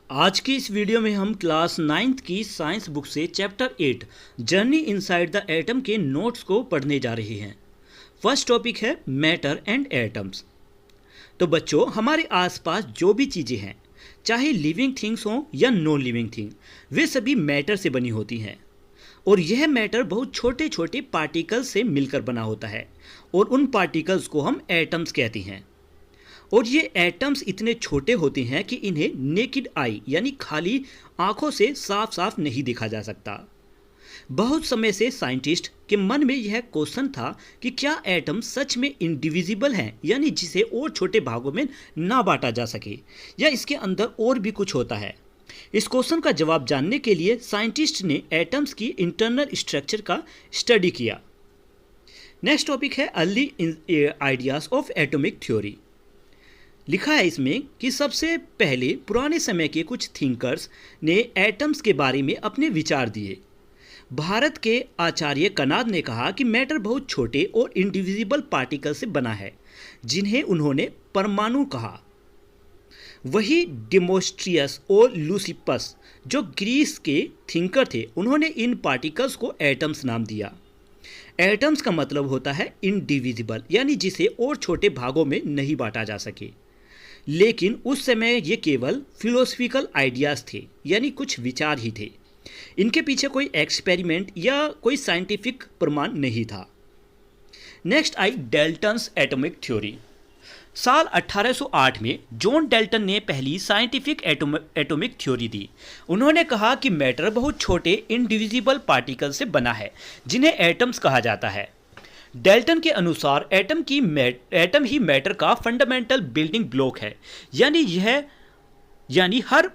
आज की इस वीडियो में हम क्लास 9th की साइंस बुक से chapter 8 journey inside the atom के नोट्स को पढ़ने जा रहे हैं। फर्स्ट टॉपिक है मैटर एंड एटम्स। तो बच्चों, हमारे आसपास जो भी चीज़ें हैं, चाहे लिविंग थिंग्स हों या नॉन लिविंग थिंग, वे सभी मैटर से बनी होती हैं। और यह मैटर बहुत छोटे छोटे पार्टिकल्स से मिलकर बना होता है और उन पार्टिकल्स को हम एटम्स कहते हैं। और ये एटम्स इतने छोटे होते हैं कि इन्हें नेकेड आई यानी खाली आंखों से साफ साफ नहीं देखा जा सकता। बहुत समय से साइंटिस्ट के मन में यह क्वेश्चन था कि क्या एटम सच में इंडिविजिबल हैं, यानी जिसे और छोटे भागों में ना बांटा जा सके, या इसके अंदर और भी कुछ होता है। इस क्वेश्चन का जवाब जानने के लिए साइंटिस्ट ने एटम्स की इंटरनल स्ट्रक्चर का स्टडी किया। नेक्स्ट टॉपिक है early ideas of atomic theory. लिखा है इसमें कि सबसे पहले पुराने समय के कुछ थिंकर्स ने एटम्स के बारे में अपने विचार दिए। भारत के आचार्य कनाद ने कहा कि मैटर बहुत छोटे और इंडिविजिबल पार्टिकल से बना है, जिन्हें उन्होंने परमाणु कहा। वही डेमोस्ट्रियस और लुसिपस, जो ग्रीस के थिंकर थे, उन्होंने इन पार्टिकल्स को एटम्स नाम दिया। एटम्स का मतलब होता है इंडिविजिबल, यानी जिसे और छोटे भागों में नहीं बांटा जा सके। लेकिन उस समय ये केवल फिलोसफिकल आइडियाज़ थे, यानी कुछ विचार ही थे। इनके पीछे कोई एक्सपेरिमेंट या कोई साइंटिफिक प्रमाण नहीं था। Next I Dalton's atomic theory. साल 1808 में जॉन डाल्टन ने पहली साइंटिफिक एटॉमिक थ्योरी दी। उन्होंने कहा कि मैटर बहुत छोटे इंडिविजिबल पार्टिकल से बना है, जिन्हें एटम्स कहा जाता है। डाल्टन के अनुसार एटम ही मैटर का फंडामेंटल बिल्डिंग ब्लॉक है, यानी हर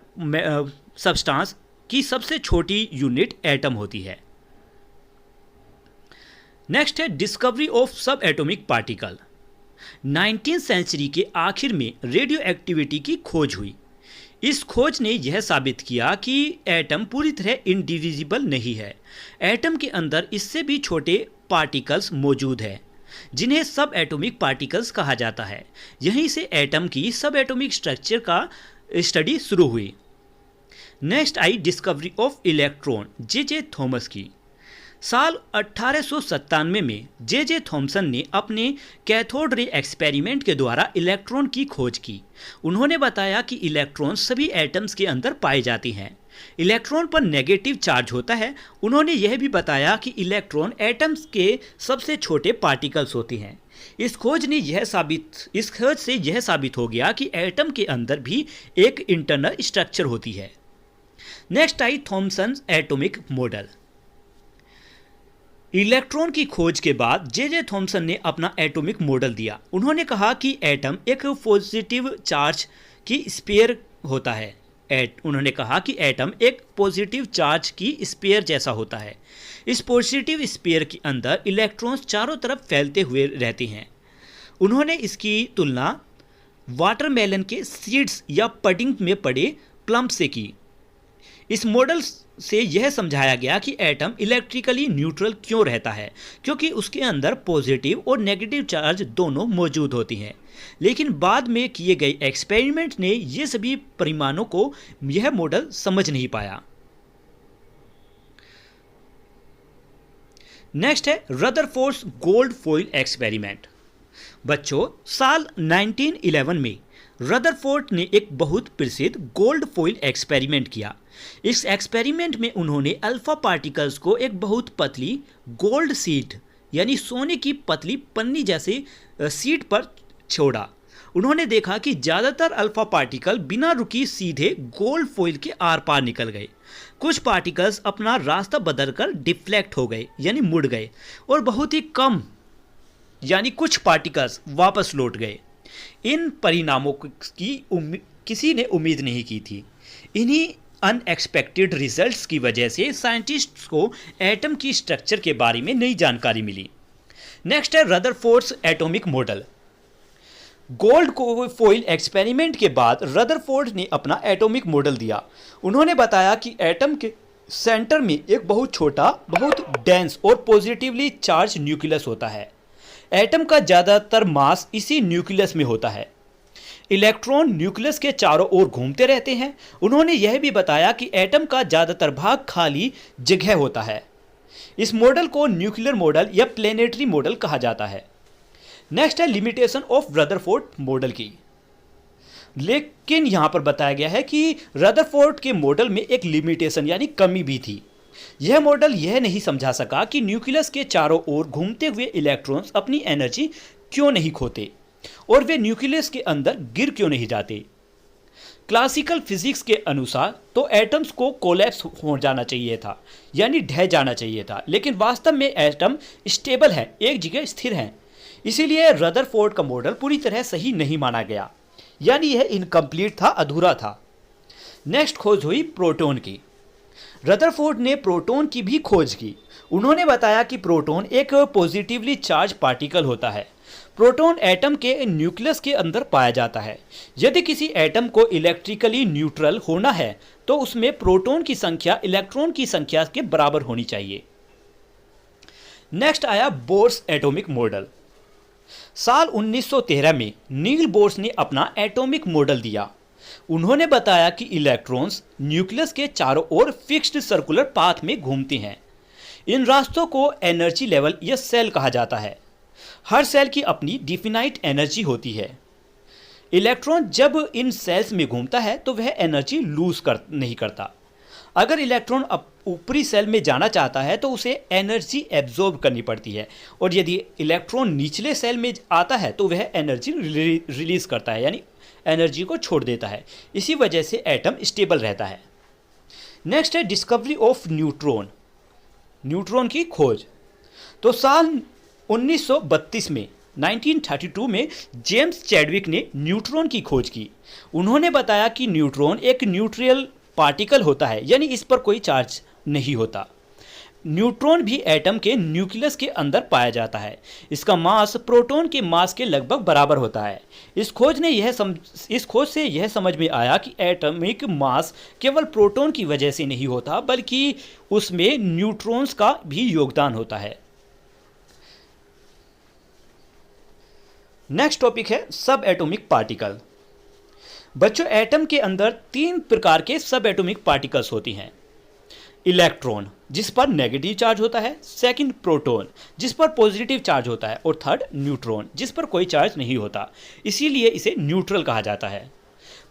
सब्सटेंस की सबसे छोटी यूनिट एटम होती है। नेक्स्ट है डिस्कवरी ऑफ सब एटॉमिक पार्टिकल। 19th सेंचुरी के आखिर में रेडियो एक्टिविटी की खोज हुई। इस खोज ने यह साबित किया कि एटम पूरी तरह इंडिविजिबल नहीं है। एटम के अंदर इससे भी छोटे पार्टिकल्स मौजूद हैं, जिन्हें सब एटॉमिक पार्टिकल्स कहा जाता है। यहीं से एटम की सब एटॉमिक स्ट्रक्चर का स्टडी शुरू हुई। Next I discovery of electron, J Thomas की। साल 1897 में जे थॉमसन ने अपने कैथोड रे एक्सपेरिमेंट के द्वारा इलेक्ट्रॉन की खोज की। उन्होंने बताया कि इलेक्ट्रॉन सभी एटम्स के अंदर पाए जाते हैं। इलेक्ट्रॉन पर नेगेटिव चार्ज होता है। उन्होंने यह भी बताया कि इलेक्ट्रॉन एटम्स के सबसे छोटे पार्टिकल्स होते हैं। इस खोज से यह साबित हो गया कि एटम के अंदर भी एक इंटरनल स्ट्रक्चर होती है। Next I Thomson atomic model. Electron की खोज के बाद जे थॉमसन ने अपना एटॉमिक मॉडल दिया। उन्होंने कहा कि एटम एक पॉजिटिव चार्ज की स्फीयर होता है। उन्होंने कहा कि एटम एक पॉजिटिव चार्ज की स्फीयर जैसा होता है। इस पॉजिटिव स्फीयर के अंदर इलेक्ट्रॉन्स चारों तरफ फैलते हुए रहते हैं। उन्होंने इसकी तुलना वाटरमेलन के सीड्स या पडिंग में पड़े प्लम से की। इस मॉडल से यह समझाया गया कि एटम इलेक्ट्रिकली न्यूट्रल क्यों रहता है, क्योंकि उसके अंदर पॉजिटिव और नेगेटिव चार्ज दोनों मौजूद होती हैं। लेकिन बाद में किए गए एक्सपेरिमेंट ने ये सभी परिमाणों को यह मॉडल समझ नहीं पाया। नेक्स्ट है रदरफोर्ड्स गोल्ड फॉइल एक्सपेरिमेंट। बच्चों, साल 1911 में रदरफोर्ड ने एक बहुत प्रसिद्ध गोल्ड फॉइल एक्सपेरिमेंट किया। इस एक्सपेरिमेंट में उन्होंने अल्फा पार्टिकल्स को एक बहुत पतली गोल्ड शीट यानी सोने की पतली पन्नी जैसे शीट पर छोड़ा। उन्होंने देखा कि ज़्यादातर अल्फा पार्टिकल बिना रुकी सीधे गोल्ड फॉइल के आर पार निकल गए। कुछ पार्टिकल्स अपना रास्ता बदलकर डिफ्लेक्ट हो गए यानी मुड़ गए, और बहुत ही कम यानी कुछ पार्टिकल्स वापस लौट गए। इन परिणामों की किसी ने उम्मीद नहीं की थी। इन्हीं अनएक्सपेक्टेड रिजल्ट्स की वजह से साइंटिस्ट्स को एटम की स्ट्रक्चर के बारे में नई जानकारी मिली। नेक्स्ट है Rutherford's atomic model. Gold foil experiment के बाद रदरफोर्ड ने अपना एटॉमिक मॉडल दिया। उन्होंने बताया कि एटम के सेंटर में एक बहुत छोटा, बहुत डेंस और पॉजिटिवली चार्ज न्यूक्लियस होता है। एटम का ज़्यादातर मास इसी न्यूक्लियस में होता है। इलेक्ट्रॉन न्यूक्लियस के चारों ओर घूमते रहते हैं। उन्होंने यह भी बताया कि एटम का ज़्यादातर भाग खाली जगह होता है। इस मॉडल को न्यूक्लियर मॉडल या प्लेनेटरी मॉडल कहा जाता है। नेक्स्ट है लिमिटेशन ऑफ रदरफोर्ड मॉडल की। लेकिन यहां पर बताया गया है कि रदरफोर्ड के मॉडल में एक लिमिटेशन यानी कमी भी थी। यह मॉडल यह नहीं समझा सका कि न्यूक्लियस के चारों ओर घूमते हुए इलेक्ट्रॉन्स अपनी एनर्जी क्यों नहीं खोते और वे न्यूक्लियस के अंदर गिर क्यों नहीं जाते। क्लासिकल फिजिक्स के अनुसार तो एटम्स को कोलैप्स हो जाना चाहिए था, यानी ढह जाना चाहिए था, लेकिन वास्तव में एटम स्टेबल है, एक जगह स्थिर है। इसीलिए रदरफोर्ड का मॉडल पूरी तरह सही नहीं माना गया, यानी यह इनकम्प्लीट था, अधूरा था। नेक्स्ट खोज हुई प्रोटॉन की। रदरफोर्ड ने प्रोटॉन की भी खोज की। उन्होंने बताया कि प्रोटॉन एक पॉजिटिवली चार्ज पार्टिकल होता है। प्रोटॉन एटम के न्यूक्लियस के अंदर पाया जाता है। यदि किसी एटम को इलेक्ट्रिकली न्यूट्रल होना है तो उसमें प्रोटॉन की संख्या इलेक्ट्रॉन की संख्या के बराबर होनी चाहिए। नेक्स्ट आया बोर्स एटॉमिक मॉडल। साल 1913 में नील बोर्स ने अपना एटॉमिक मॉडल दिया। उन्होंने बताया कि इलेक्ट्रॉन्स न्यूक्लियस के चारों ओर फिक्स्ड सर्कुलर पाथ में घूमते हैं। इन रास्तों को एनर्जी लेवल या सेल कहा जाता है। हर सेल की अपनी डिफिनाइट एनर्जी होती है। इलेक्ट्रॉन जब इन सेल्स में घूमता है तो वह एनर्जी लूज नहीं करता। अगर इलेक्ट्रॉन ऊपरी सेल में जाना चाहता है तो उसे एनर्जी एब्जॉर्ब करनी पड़ती है, और यदि इलेक्ट्रॉन निचले सेल में आता है तो वह एनर्जी रिलीज करता है, यानी एनर्जी को छोड़ देता है। इसी वजह से एटम स्टेबल रहता है। नेक्स्ट है डिस्कवरी ऑफ न्यूट्रॉन, न्यूट्रॉन की खोज। तो साल 1932 में 1932 में जेम्स चैडविक ने न्यूट्रॉन की खोज की। उन्होंने बताया कि न्यूट्रॉन एक न्यूट्रल पार्टिकल होता है, यानी इस पर कोई चार्ज नहीं होता। न्यूट्रॉन भी एटम के न्यूक्लियस के अंदर पाया जाता है। इसका मास प्रोटॉन के मास के लगभग बराबर होता है। इस खोज से यह समझ में आया कि एटॉमिक मास केवल प्रोटॉन की वजह से नहीं होता, बल्कि उसमें न्यूट्रॉन्स का भी योगदान होता है। नेक्स्ट टॉपिक है सब एटॉमिक पार्टिकल। बच्चों, एटम के अंदर 3 प्रकार के सब एटॉमिक पार्टिकल्स होती हैं। इलेक्ट्रॉन, जिस पर नेगेटिव चार्ज होता है, सेकंड प्रोटॉन, जिस पर पॉजिटिव चार्ज होता है, और थर्ड न्यूट्रॉन, जिस पर कोई चार्ज नहीं होता। इसीलिए इसे न्यूट्रल कहा जाता है।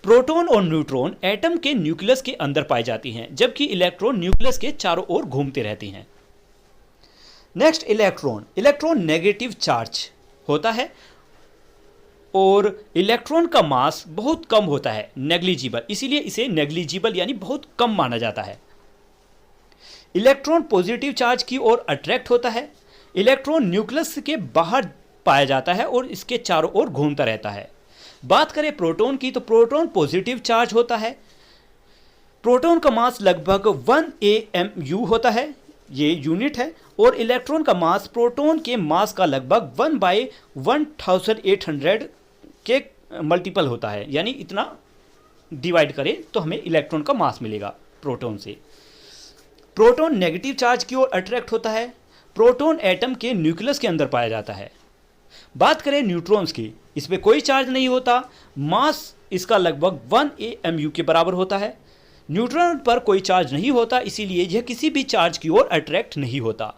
प्रोटॉन और न्यूट्रॉन एटम के न्यूक्लियस के अंदर पाई जाती हैं, जबकि इलेक्ट्रॉन न्यूक्लियस के चारों ओर घूमते रहती हैं। Next electron. Electron negative charge होता है और इलेक्ट्रॉन का मास बहुत कम होता है, नेग्लिजिबल, इसीलिए इसे नेग्लिजिबल यानी बहुत कम माना जाता है। इलेक्ट्रॉन पॉजिटिव चार्ज की ओर अट्रैक्ट होता है। इलेक्ट्रॉन न्यूक्लियस के बाहर पाया जाता है और इसके चारों ओर घूमता रहता है। बात करें प्रोटॉन की, तो प्रोटॉन पॉजिटिव चार्ज होता है। प्रोटॉन का मास लगभग 1 AMU होता है, ये यूनिट है, और इलेक्ट्रॉन का मास प्रोटॉन के मास का लगभग 1/1800 के मल्टीपल होता है, यानी इतना डिवाइड करें तो हमें इलेक्ट्रॉन का मास मिलेगा प्रोटॉन से। प्रोटॉन नेगेटिव चार्ज की ओर अट्रैक्ट होता है। प्रोटॉन एटम के न्यूक्लियस के अंदर पाया जाता है। बात करें न्यूट्रॉन्स की, इसमें कोई चार्ज नहीं होता। मास इसका लगभग 1 AMU के बराबर होता है। न्यूट्रॉन पर कोई चार्ज नहीं होता, इसीलिए यह किसी भी चार्ज की ओर अट्रैक्ट नहीं होता।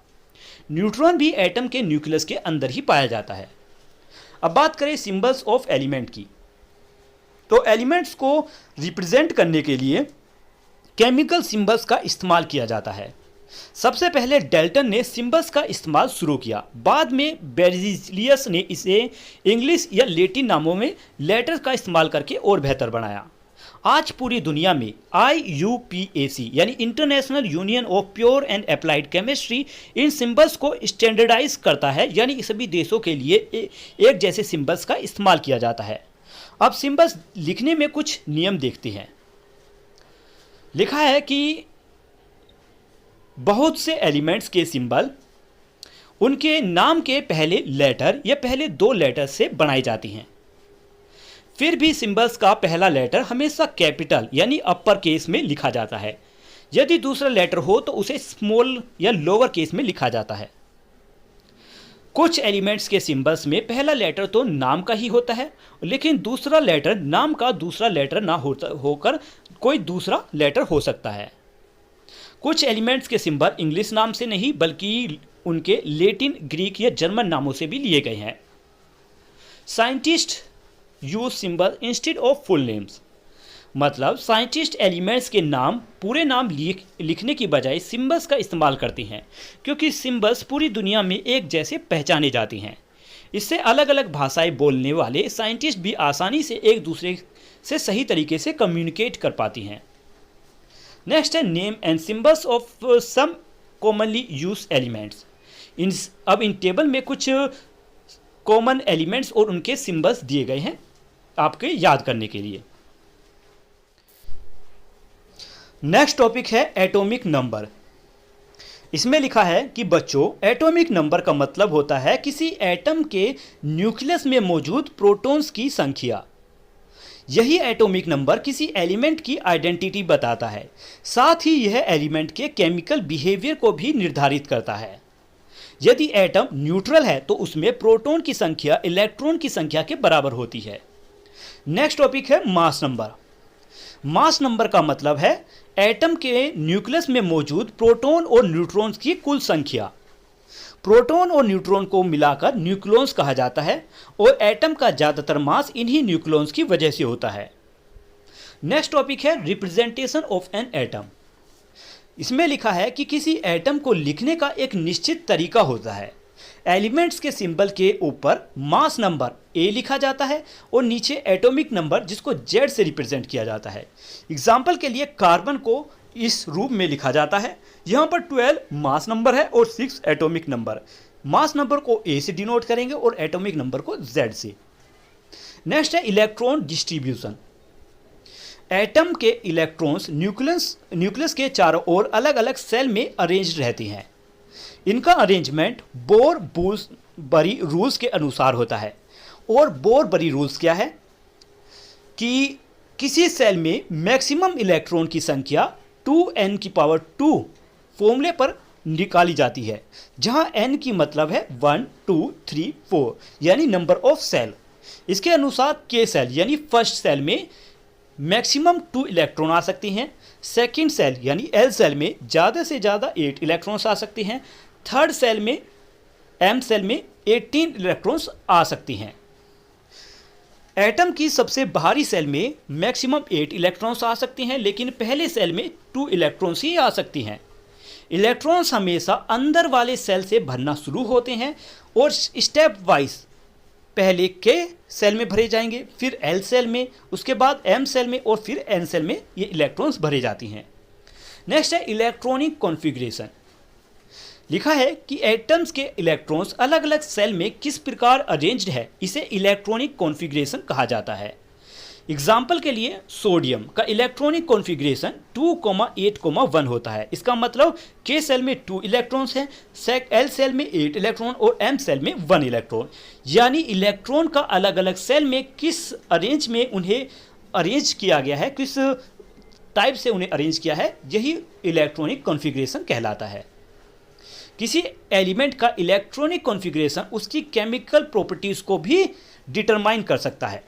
न्यूट्रॉन भी एटम के न्यूक्लियस के अंदर ही पाया जाता है। अब बात करें सिंबल्स ऑफ एलिमेंट की, तो एलिमेंट्स को रिप्रेजेंट करने के लिए केमिकल सिंबल्स का इस्तेमाल किया जाता है। सबसे पहले डेल्टन ने सिंबल्स का इस्तेमाल शुरू किया। बाद में बेरिलियस ने इसे इंग्लिश या लैटिन नामों में लेटर्स का इस्तेमाल करके और बेहतर बनाया। आज पूरी दुनिया में IUPAC यानी international union of pure and applied chemistry in symbols को स्टैंडर्डाइज करता है, यानी सभी देशों के लिए एक जैसे सिंबल्स का इस्तेमाल किया जाता है। अब सिंबल्स लिखने में कुछ नियम देखते हैं। लिखा है कि बहुत से एलिमेंट्स के सिंबल उनके नाम के पहले लेटर या पहले 2 लेटर से बनाई जाती हैं। फिर भी सिंबल्स का पहला लेटर हमेशा कैपिटल यानी अपर केस में लिखा जाता है। यदि दूसरा लेटर हो तो उसे स्मॉल या लोअर केस में लिखा जाता है। कुछ एलिमेंट्स के सिंबल्स में पहला लेटर तो नाम का ही होता है, लेकिन दूसरा लेटर नाम का दूसरा लेटर ना होकर कोई दूसरा लेटर हो सकता है। कुछ एलिमेंट्स के सिंबल इंग्लिश नाम से नहीं बल्कि उनके लैटिन, ग्रीक या जर्मन नामों से भी लिए गए हैं। Scientist use symbol instead of full names, मतलब साइंटिस्ट एलिमेंट्स के नाम पूरे नाम लिखने की बजाय सिंबल्स का इस्तेमाल करते हैं, क्योंकि सिंबल्स पूरी दुनिया में एक जैसे पहचाने जाती हैं। इससे अलग अलग भाषाएं बोलने वाले साइंटिस्ट भी आसानी से एक दूसरे से सही तरीके से कम्युनिकेट कर पाती हैं। नेक्स्ट है name and symbols of some commonly use elements. अब इन टेबल में कुछ कॉमन एलिमेंट्स और उनके सिंबल्स दिए गए हैं आपके याद करने के लिए। नेक्स्ट टॉपिक है एटॉमिक नंबर। इसमें लिखा है कि बच्चों, एटॉमिक नंबर का मतलब होता है किसी एटम के न्यूक्लियस में मौजूद प्रोटॉन्स की संख्या। यही एटॉमिक नंबर किसी एलिमेंट की आइडेंटिटी बताता है, साथ ही यह एलिमेंट के केमिकल बिहेवियर को भी निर्धारित करता है। यदि एटम न्यूट्रल है तो उसमें प्रोटॉन की संख्या इलेक्ट्रॉन की संख्या के बराबर होती है। नेक्स्ट टॉपिक है मास नंबर। मास नंबर का मतलब है एटम के न्यूक्लियस में मौजूद प्रोटॉन और न्यूट्रॉन्स की कुल संख्या। प्रोटॉन और न्यूट्रॉन को मिलाकर न्यूक्लियॉन्स कहा जाता है और एटम का ज़्यादातर मास इन्हीं न्यूक्लियॉन्स की वजह से होता है। नेक्स्ट टॉपिक है रिप्रेजेंटेशन ऑफ एन एटम। इसमें लिखा है कि किसी एटम को लिखने का एक निश्चित तरीका होता है। एलिमेंट्स के सिंबल के ऊपर मास नंबर ए लिखा जाता है और नीचे एटॉमिक नंबर जिसको जेड से रिप्रेजेंट किया जाता है। एग्जाम्पल के लिए कार्बन को इस रूप में लिखा जाता है। यहाँ पर 12 मास नंबर है और 6 एटॉमिक नंबर। मास नंबर को ए से डिनोट करेंगे और एटॉमिक नंबर को जेड से। नेक्स्ट है इलेक्ट्रॉन डिस्ट्रीब्यूशन। एटम के इलेक्ट्रॉन्स न्यूक्लियस के चारों ओर अलग अलग सेल में अरेंज रहती हैं। इनका अरेंजमेंट बोर-बरी रूल्स के अनुसार होता है। और बोर-बरी रूल्स क्या है कि किसी सेल में मैक्सिमम इलेक्ट्रॉन की संख्या 2n⁻² फॉर्मूले पर निकाली जाती है, जहां n की मतलब है 1 2 3 4 यानी नंबर ऑफ सेल। इसके अनुसार k सेल यानी फर्स्ट सेल में मैक्सिमम 2 इलेक्ट्रॉन आ सकते हैं। सेकंड सेल यानी L सेल में ज़्यादा से ज़्यादा 8 इलेक्ट्रॉन्स आ सकते हैं। थर्ड सेल में M सेल में 18 इलेक्ट्रॉन्स आ सकती हैं। एटम की सबसे बाहरी सेल में मैक्सिमम 8 इलेक्ट्रॉन्स आ सकती हैं, लेकिन पहले सेल में 2 इलेक्ट्रॉन्स ही आ सकती हैं। इलेक्ट्रॉन्स हमेशा अंदर वाले सेल से भरना शुरू होते हैं और स्टेप वाइज पहले के सेल में भरे जाएंगे, फिर L सेल में, उसके बाद M सेल में और फिर N सेल में ये इलेक्ट्रॉन्स भरे जाती हैं। नेक्स्ट है इलेक्ट्रॉनिक कॉन्फ़िगरेशन। लिखा है कि एटम्स के इलेक्ट्रॉन्स अलग अलग सेल में किस प्रकार अरेंज्ड है, इसे इलेक्ट्रॉनिक कॉन्फ़िगरेशन कहा जाता है। एग्जाम्पल के लिए सोडियम का इलेक्ट्रॉनिक कॉन्फ़िगरेशन 2,8,1 होता है। इसका मतलब K सेल में 2 इलेक्ट्रॉन्स हैं, L सेल में 8 इलेक्ट्रॉन और M सेल में 1 इलेक्ट्रॉन। यानी इलेक्ट्रॉन का अलग अलग सेल में किस अरेंज में उन्हें अरेंज किया गया है, किस टाइप से उन्हें अरेंज किया है, यही इलेक्ट्रॉनिक कॉन्फ़िगरेशन कहलाता है। किसी एलिमेंट का इलेक्ट्रॉनिक कॉन्फ़िगरेशन उसकी केमिकल प्रॉपर्टीज़ को भी डिटरमाइन कर सकता है।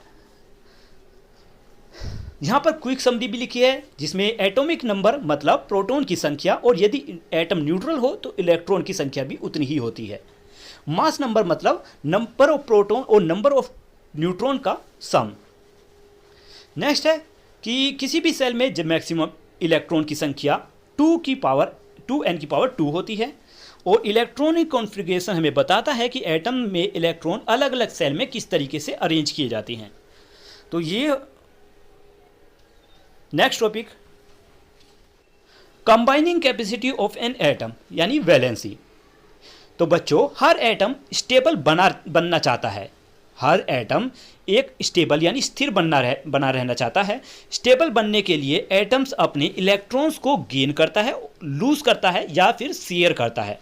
यहाँ पर क्विक समरी भी लिखी है जिसमें एटॉमिक नंबर मतलब प्रोटॉन की संख्या, और यदि एटम न्यूट्रल हो तो इलेक्ट्रॉन की संख्या भी उतनी ही होती है। मास नंबर मतलब नंबर ऑफ प्रोटॉन और नंबर ऑफ न्यूट्रॉन का सम। नेक्स्ट है कि किसी भी सेल में जब मैक्सिमम इलेक्ट्रॉन की संख्या 2n⁻² होती है। और इलेक्ट्रॉनिक कॉन्फ़िगरेशन हमें बताता है कि एटम में इलेक्ट्रॉन अलग अलग सेल में किस तरीके से अरेंज किए जाते हैं। तो ये next topic combining capacity of an atom यानी वैलेंसी। तो बच्चों, हर एटम स्टेबल बनना चाहता है। हर एटम एक स्टेबल यानी स्थिर बना रहना चाहता है। स्टेबल बनने के लिए एटम्स अपने इलेक्ट्रॉन्स को गेन करता है, लूज करता है या फिर शेयर करता है।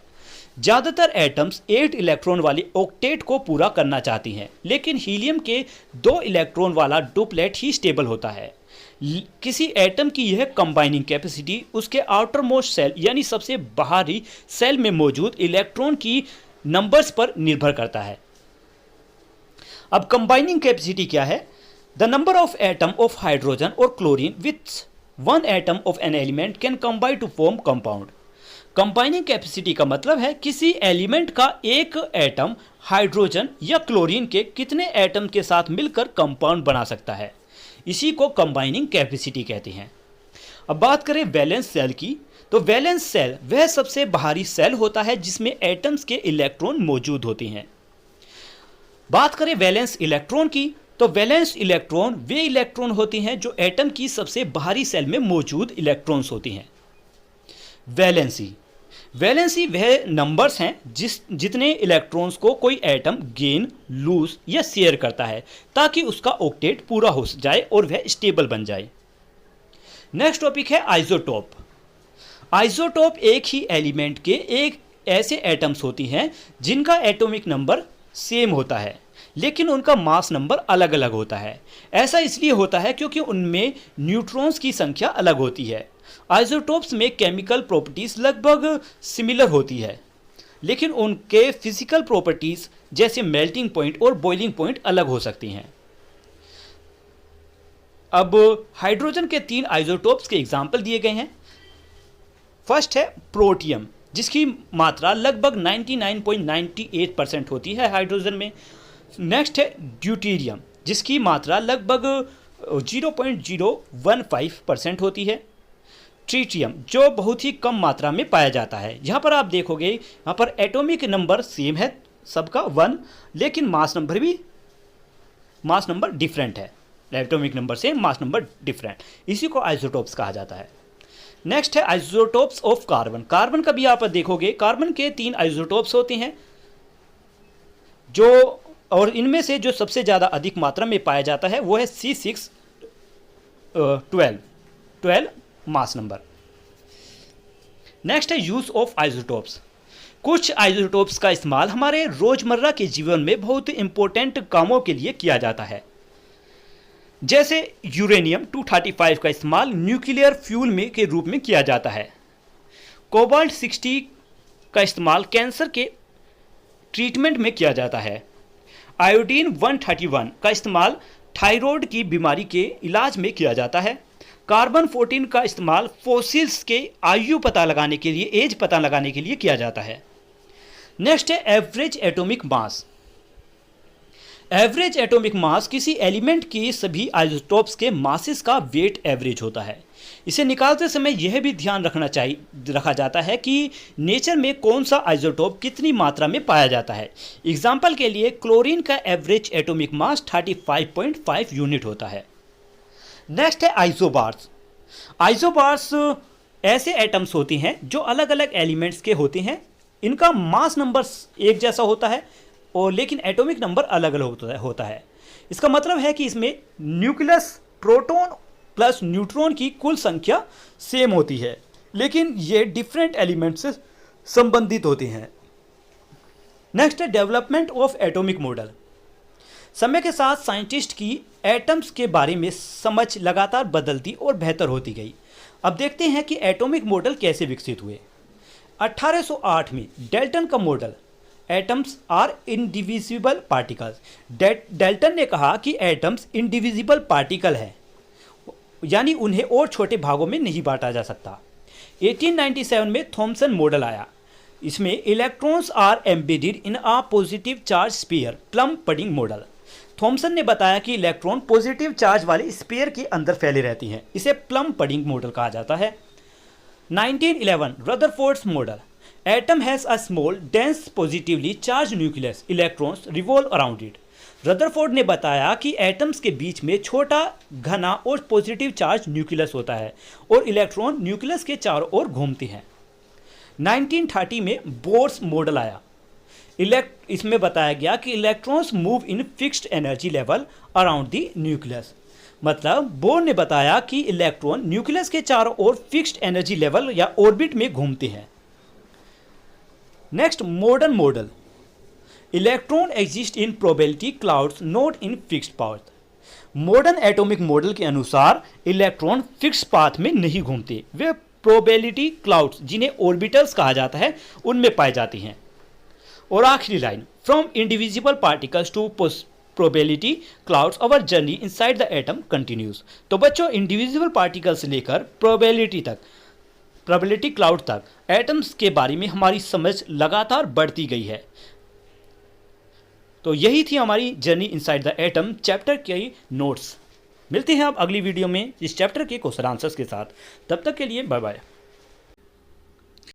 ज़्यादातर एटम्स 8 इलेक्ट्रॉन वाले ऑक्टेट को पूरा करना चाहती हैं, लेकिन हीलियम के 2 इलेक्ट्रॉन वाला डुप्लेट ही स्टेबल होता है। किसी एटम की यह कंबाइनिंग कैपेसिटी उसके आउटर मोस्ट सेल यानी सबसे बाहरी सेल में मौजूद इलेक्ट्रॉन की नंबर्स पर निर्भर करता है। अब कंबाइनिंग कैपेसिटी क्या है? The number of atom of hydrogen और chlorine with one atom of an element can combine to form compound. Combining capacity का मतलब है किसी एलिमेंट का एक एटम हाइड्रोजन या क्लोरीन के कितने एटम के साथ मिलकर कंपाउंड बना सकता है, इसी को कंबाइनिंग कैपेसिटी कहते हैं। अब बात करें वैलेंस सेल की, तो वैलेंस सेल वह सबसे बाहरी सेल होता है जिसमें एटम्स के इलेक्ट्रॉन मौजूद होते हैं। बात करें वैलेंस इलेक्ट्रॉन की, तो वैलेंस इलेक्ट्रॉन वे इलेक्ट्रॉन होते हैं जो एटम की सबसे बाहरी सेल में मौजूद इलेक्ट्रॉन्स होते हैं। वैलेंसी वह नंबर्स हैं जितने इलेक्ट्रॉन्स को कोई एटम गेन, लूज या शेयर करता है ताकि उसका ऑक्टेट पूरा हो जाए और वह स्टेबल बन जाए। नेक्स्ट टॉपिक है आइसोटोप। आइसोटोप एक ही एलिमेंट के एक ऐसे एटम्स होती हैं जिनका एटॉमिक नंबर सेम होता है लेकिन उनका मास नंबर अलग अलग होता है। ऐसा इसलिए होता है क्योंकि उनमें न्यूट्रॉन्स की संख्या अलग होती है। आइसोटोप्स में केमिकल प्रॉपर्टीज लगभग सिमिलर होती है लेकिन उनके फिजिकल प्रॉपर्टीज जैसे मेल्टिंग पॉइंट और बॉइलिंग पॉइंट अलग हो सकती हैं। अब हाइड्रोजन के 3 आइसोटोप्स के एग्जाम्पल दिए गए हैं। फर्स्ट है प्रोटियम, जिसकी मात्रा लगभग 99.98% होती है हाइड्रोजन में। नेक्स्ट है ड्यूटेरियम, जिसकी मात्रा लगभग 0.015% होती है। ट्रिटियम, जो बहुत ही कम मात्रा में पाया जाता है। यहाँ पर आप देखोगे यहाँ पर एटॉमिक नंबर सेम है सबका 1, लेकिन मास नंबर डिफरेंट है। एटॉमिक नंबर से मास नंबर डिफरेंट, इसी को आइसोटोप्स कहा जाता है। नेक्स्ट है आइसोटोप्स ऑफ कार्बन। कार्बन का भी यहाँ पर देखोगे कार्बन के 3 आइसोटोप्स होते हैं और इनमें से जो सबसे ज़्यादा अधिक मात्रा में पाया जाता है वो है C612 मास नंबर। नेक्स्ट है यूज ऑफ आइसोटोप्स। कुछ आइसोटोप्स का इस्तेमाल हमारे रोजमर्रा के जीवन में बहुत इंपॉर्टेंट कामों के लिए किया जाता है। जैसे यूरेनियम 235 का इस्तेमाल न्यूक्लियर फ्यूल में के रूप में किया जाता है। कोबाल्ट 60 का इस्तेमाल कैंसर के ट्रीटमेंट में किया जाता है। आयोडीन 131 का इस्तेमाल थायराइड की बीमारी के इलाज में किया जाता है। कार्बन 14 का इस्तेमाल फॉसिल्स के आयु पता लगाने के लिए, एज पता लगाने के लिए किया जाता है। नेक्स्ट है average atomic mass. Average atomic mass किसी एलिमेंट की सभी आइसोटोप्स के मासेस का वेट एवरेज होता है। इसे निकालते समय यह भी ध्यान रखा जाता है कि नेचर में कौन सा आइसोटोप कितनी मात्रा में पाया जाता है। एग्जाम्पल के लिए क्लोरीन का एवरेज एटॉमिक मास 35.5 यूनिट होता है। नेक्स्ट है आइसोबार्स। आइसोबार्स ऐसे एटम्स होती हैं जो अलग अलग एलिमेंट्स के होते हैं। इनका मास नंबर एक जैसा होता है और लेकिन एटॉमिक नंबर अलग अलग होता है। इसका मतलब है कि इसमें न्यूक्लियस, प्रोटॉन प्लस न्यूट्रॉन की कुल संख्या सेम होती है लेकिन ये डिफरेंट एलिमेंट से संबंधित होते हैं। नेक्स्ट है डेवलपमेंट ऑफ एटॉमिक मॉडल। समय के साथ साइंटिस्ट की एटम्स के बारे में समझ लगातार बदलती और बेहतर होती गई। अब देखते हैं कि एटॉमिक मॉडल कैसे विकसित हुए। 1808 में डेल्टन का model atoms are indivisible particles. Dalton ने कहा कि एटम्स इंडिविजिबल पार्टिकल है, यानी उन्हें और छोटे भागों में नहीं बांटा जा सकता। 1897 में थॉमसन मॉडल आया। इसमें electrons are embedded in a positive charge sphere, plum pudding model. Thomson ने बताया कि इलेक्ट्रॉन पॉजिटिव चार्ज वाले स्फीयर के अंदर फैले रहती हैं। इसे प्लम पडिंग मॉडल कहा जाता है। 1911 Rutherford's model. Atom has a small dense positively charge nucleus, electrons revolve around it. Rutherford ने बताया कि एटम्स के बीच में छोटा, घना और पॉजिटिव चार्ज न्यूक्लियस होता है और इलेक्ट्रॉन न्यूक्लियस के चारों ओर घूमते हैं। 1930 में बोर्स मॉडल आया। इसमें बताया गया कि electrons move in fixed energy level around the nucleus. मतलब बोर ने बताया कि इलेक्ट्रॉन न्यूक्लियस के चारों ओर फिक्स्ड एनर्जी लेवल या ऑर्बिट में घूमते हैं। Next modern model. Electron exist in probability clouds, not in fixed path. Modern atomic model के अनुसार इलेक्ट्रॉन फिक्स्ड पाथ में नहीं घूमते, वे प्रोबेबिलिटी क्लाउड्स, जिन्हें ऑर्बिटल्स कहा जाता है, उनमें पाए जाते हैं। और आखिरी line, from individual particles to probability clouds our journey inside the atom continues. तो बच्चों, इंडिविजुअल पार्टिकल से लेकर प्रोबेबिलिटी क्लाउड तक एटम्स के बारे में हमारी समझ लगातार बढ़ती गई है। तो यही थी हमारी journey inside the atom chapter के नोट्स। मिलते हैं अब अगली वीडियो में इस चैप्टर के क्वेश्चन आंसर्स के साथ। तब तक के लिए बाय बाय।